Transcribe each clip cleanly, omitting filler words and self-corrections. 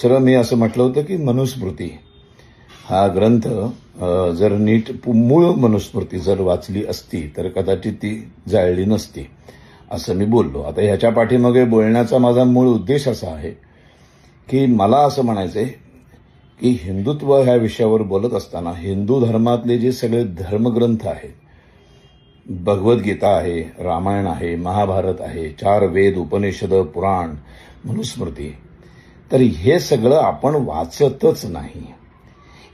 दुसरं मी असं म्हटलं होतं की मनुस्मृती हा ग्रंथ जर नीट मूळ मनुस्मृती जर वाचली असती तर कदाचित ती जाळली नसती असं मी बोललो. आता ह्याच्या पाठीमागे बोलण्याचा माझा मूळ उद्देश असा आहे की मला असं म्हणायचंय की हिंदुत्व ह्या विषयावर बोलत असताना हिंदू धर्मातले जे सगळे धर्मग्रंथ आहेत, भगवद्गीता आहे, रामायण आहे, महाभारत आहे, 4 वेद, उपनिषद, पुराण, मनुस्मृती, तर हे सगळं आपण वाचतच नाही.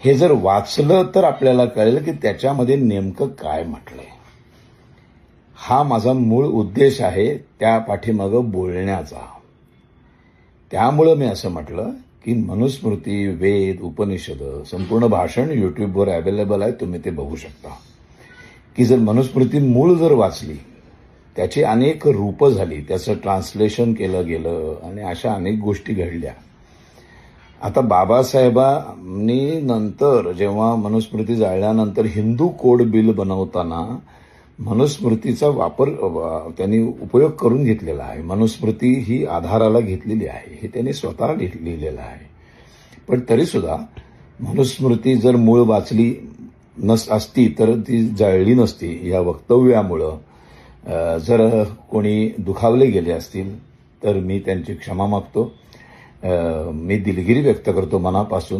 हे जर वाचलं तर आपल्याला कळेल की त्याच्यामध्ये नेमकं काय म्हटलंय. हा माझा मूळ उद्देश आहे त्या पाठीमागं बोलण्याचा. त्यामुळं मी असं म्हटलं की मनुस्मृती, वेद, उपनिषद, संपूर्ण भाषण युट्यूबवर अवेलेबल आहे, तुम्ही ते बघू शकता. की जर मनुस्मृती मूळ जर वाचली, त्याची अनेक रूपं झाली, त्याचं ट्रान्सलेशन केलं गेलं आणि अशा अनेक गोष्टी घडल्या. आता बाबासाहेबांनी नंतर जेव्हा मनुस्मृती जाळल्यानंतर हिंदू कोड बिल बनवताना मनुस्मृतीचा वापर त्यांनी उपयोग करून घेतलेला आहे. मनुस्मृती ही आधाराला घेतलेली आहे, हे त्यांनी स्वतः लिहिलेलं आहे. पण तरीसुद्धा मनुस्मृती जर मूळ वाचली असती तर ती जाळली नसती. या वक्तव्यामुळं जर कोणी दुखावले गेले असतील तर मी त्यांची क्षमा मागतो. मी दिलगिरी व्यक्त करतो मनापासून.